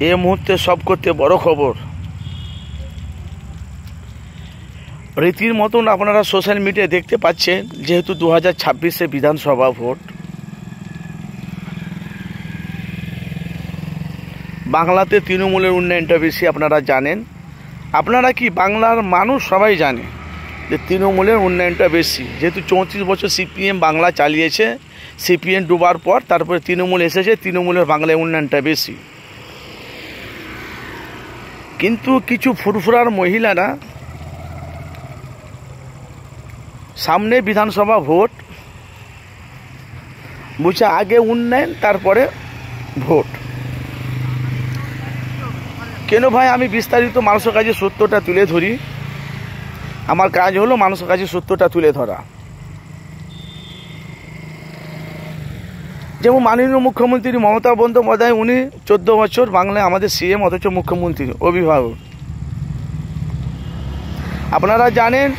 এই মুহূর্তে সব করতে বড় খবর, রীতির মতন আপনারা সোশ্যাল মিডিয়ায় দেখতে পাচ্ছেন, যেহেতু 2026-এ বিধানসভা ভোট, বাংলাতে তৃণমূলের উন্নয়নটা বেশি আপনারা জানেন। আপনারা কি বাংলার মানুষ সবাই জানে যে তৃণমূলের উন্নয়নটা বেশি, যেহেতু 34 বছর সিপিএম বাংলা চালিয়েছে, সিপিএম ডুবার পর তারপরে তৃণমূল এসেছে, তৃণমূলের বাংলায় উন্নয়নটা বেশি। কিন্তু কিছু ফুরফুরার মহিলারা সামনে বিধানসভা ভোট বুঝছে, আগে উন্নয়ন তারপরে ভোট। কেন ভাই, আমি বিস্তারিত মানুষের কাছে সত্যটা তুলে ধরি। আমার কাজ হলো মানুষের কাছে সত্যটা তুলে ধরা। যেমন মাননীয় মুখ্যমন্ত্রী মমতা বন্দ্যোপাধ্যায়, উনি 14 বছর বাংলায় আমাদের সিএম, অথচ মুখ্যমন্ত্রী অভিভাবক। আপনারা জানেন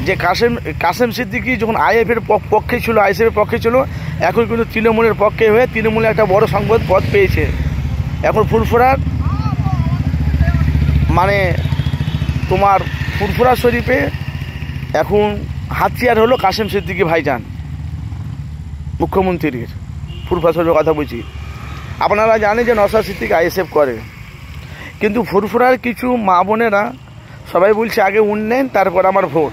যে কাসেম সিদ্দিকী যখন আইএফের পক্ষে ছিল, আইএসএফের পক্ষে ছিল, এখন কিন্তু তৃণমূলের পক্ষে হয়ে তৃণমূলে একটা বড় সংবাদ পদ পেয়েছে। এখন ফুরফুরার মানে তোমার ফুরফুরা শরীফে এখন হাতিয়ার হলো কাসেম সিদ্দিকী ভাইজান, মুখ্যমন্ত্রীর। ফুরফুরা শরীফের কথা বলছি। আপনারা জানেন যে নওশাদ সিদ্দিকী আইএসএফ করে, কিন্তু ফুরফুরার কিছু মা বোনেরা সবাই বলছে আগে উন্নয়ন তারপর আমার ভোট।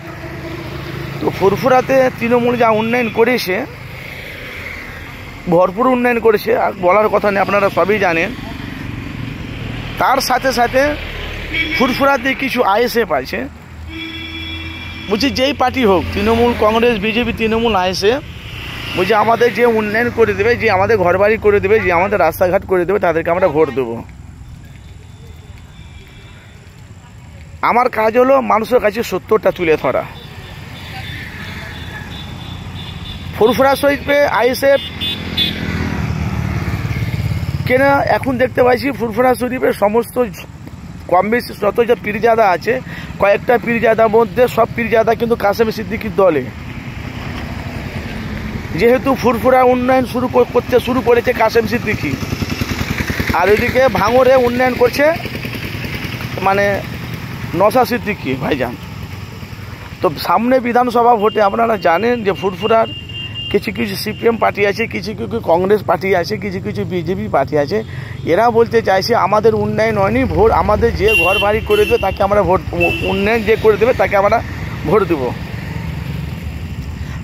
তো ফুরফুরাতে তৃণমূল যা উন্নয়ন করেছে, ভরপুর উন্নয়ন করেছে, আর বলার কথা নেই, আপনারা সবই জানেন। তার সাথে সাথে ফুরফুরাতে কিছু আইএসএফ আছে, বলছি যেই পার্টি হোক, তৃণমূল, কংগ্রেস, বিজেপি, তৃণমূল, আইএসএফ, বলছি আমাদের যে উন্নয়ন করে দেবে, যে আমাদের ঘরবাড়ি করে দেবে, যে আমাদের রাস্তাঘাট করে দেবে, তাদেরকে আমরা ভোট দেবো। আমার কাজ হলো মানুষের কাছে সত্যটা তুলে ধরা। ফুরফুরা শরীফে আইএসএফ কেন এখন দেখতে পাইছি, ফুরফুরা শরীফের সমস্ত কম বেশি যত যে পীরজাদা আছে, কয়েকটা পীরজাদার মধ্যে সব পীরজাদা কিন্তু কাসেম সিদ্দিকীর দলে। যেহেতু ফুরফুরা উন্নয়ন করতে শুরু করেছে কাসেম সিদ্দিকী, আর ওইদিকে ভাঙড়ে উন্নয়ন করছে মানে নওশাদ সিদ্দিকী ভাইজান। তো সামনে বিধানসভা ভোটে আপনারা জানেন যে ফুরফুরার কিছু কিছু সিপিএম পার্টি আছে, কিছু কিছু কংগ্রেস পার্টি আছে, কিছু কিছু বিজেপি পার্টি আছে। এরা বলতে চাইছে আমাদের উন্নয়ন হয়নি, ভোট আমাদের যে ঘর বাড়ি করে দেবে তাকে আমরা ভোট, উন্নয়ন যে করে দেবে তাকে আমরা ভোট দেবো।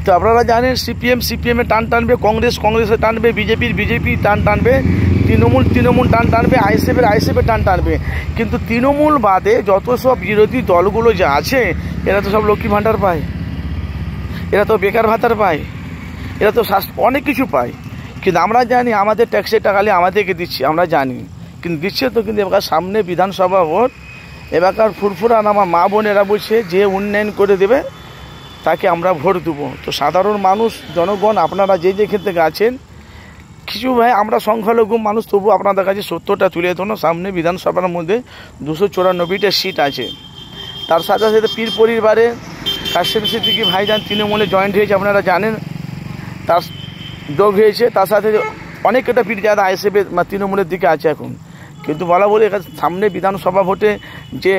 তো আপনারা জানেন সিপিএমে টান টানবে, কংগ্রেসে টানবে, বিজেপি টান টানবে, তৃণমূল টান টানবে, আইএসএফের টান টানবে। কিন্তু তৃণমূল বাদে যত সব বিরোধী দলগুলো যা আছে, এরা তো সব লক্ষ্মী ভাণ্ডার পায়, এরা তো বেকার ভাতার পায়, এরা তো অনেক কিছু পায়। কিন্তু আমরা জানি আমাদের ট্যাক্সের টাকালে আমাদেরকে দিচ্ছে, আমরা জানি, কিন্তু দিচ্ছে তো। কিন্তু এবার সামনে বিধানসভা ভোট, এবারকার ফুরফুরা আমার মা বোনেরা বলছে যে উন্নয়ন করে দেবে তাকে আমরা ভোট দেবো। তো সাধারণ মানুষ, জনগণ, আপনারা যেখান থেকে আছেন, কিছু ভাই আমরা সংখ্যালঘু মানুষ, তবু আপনাদের কাছে সত্যটা তুলে ধরুন। সামনে বিধানসভার মধ্যে 294টা সিট আছে। তার সাথে সাথে পীর পরিবারে কাসেম সিদ্দিকী ভাইজান তৃণমূলে জয়েন্ট হয়েছে, আপনারা জানেন, তার যোগ হয়েছে। তার সাথে অনেকটা পীরজাদা আইএসএফের তৃণমূলের দিকে আছে এখন। কিন্তু বলা বলে সামনে বিধানসভা ভোটে যে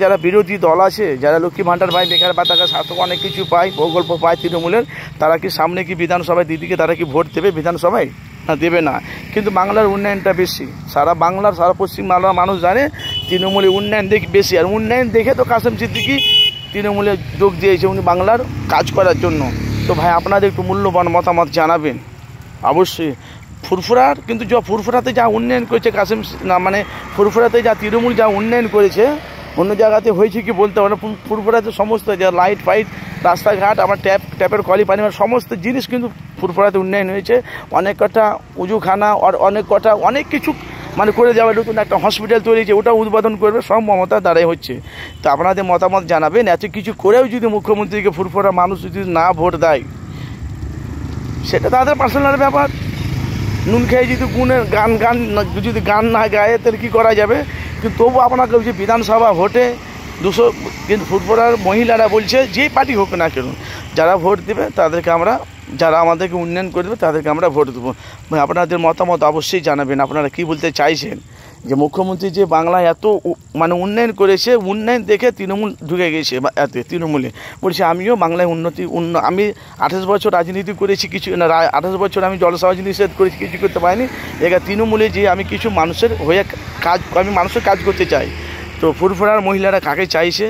যারা বিরোধী দল আছে, যারা লক্ষ্মী ভাণ্ডার পায়, বেকার ভাতা, স্বাস্থ্য, অনেক কিছু পায়, প্রকল্প পায় তৃণমূলের, তারা কি সামনে কি বিধানসভায় দিদিকে তারা কি ভোট দেবে বিধানসভায়? না, দেবে না। কিন্তু বাংলার উন্নয়নটা বেশি, সারা পশ্চিম বাংলার মানুষ জানে তৃণমূলের উন্নয়ন বেশি। আর উন্নয়ন দেখে তো কাসেম সিদ্দিকী তৃণমূলে যোগ দিয়েছে, উনি বাংলার কাজ করার জন্য। তো ভাই আপনাদের একটু মূল্যবান মতামত জানাবেন অবশ্যই। ফুরফুরার কিন্তু ফুরফুরাতে যা উন্নয়ন করেছে কাসেম, না মানে ফুরফুরাতে যা তৃণমূল যা উন্নয়ন করেছে, অন্য জায়গাতে হয়েছে কি বলতে পারে না। ফুরফুরাতে সমস্ত যা লাইট ফাইট, রাস্তাঘাট, আমার ট্যাপের কলি পানি, সমস্ত জিনিস কিন্তু ফুরফুরাতে উন্নয়ন হয়েছে। অনেক কটা উজুখানা আর অনেক কিছু মানে করে যাবে। নতুন একটা হসপিটাল তৈরি হয়েছে, ওটা উদ্বোধন করবে, সব মমতার দ্বারাই হচ্ছে। তো আপনাদের মতামত জানাবেন। এত কিছু করেও যদি মুখ্যমন্ত্রীকে ফুরফুরা মানুষ যদি না ভোট দেয়, সেটা তাদের পার্সোনাল ব্যাপার। নুন খেয়ে যদি যদি গান না গায়ে তাহলে কী করা যাবে? কিন্তু তবু আপনাকে যে বিধানসভা ভোটে 200, কিন্তু ফুরফুরার মহিলারা বলছে যে পার্টি হোক না কেন, যারা ভোট দেবে তাদেরকে আমরা, যারা আমাদেরকে উন্নয়ন করে দেবে তাদেরকে আমরা ভোট দেবো। আপনাদের মতামত অবশ্যই জানাবেন, আপনারা কী বলতে চাইছেন। যে মুখ্যমন্ত্রী যে বাংলায় এত মানে উন্নয়ন করেছে, উন্নয়ন দেখে তৃণমূল ঢুকে গেছে এতে তৃণমূলে। বলছে আমিও বাংলায় আমি 28 বছর রাজনীতি করেছি, কিছু না 28 বছর আমি জলসাজ নিষেধ করেছি, কিছু করতে পারিনি। এবার তৃণমূলে যে আমি কিছু মানুষের হয়ে কাজ, আমি মানুষের কাজ করতে চাই। তো ফুরফুরার মহিলারা কাকে চাইছে?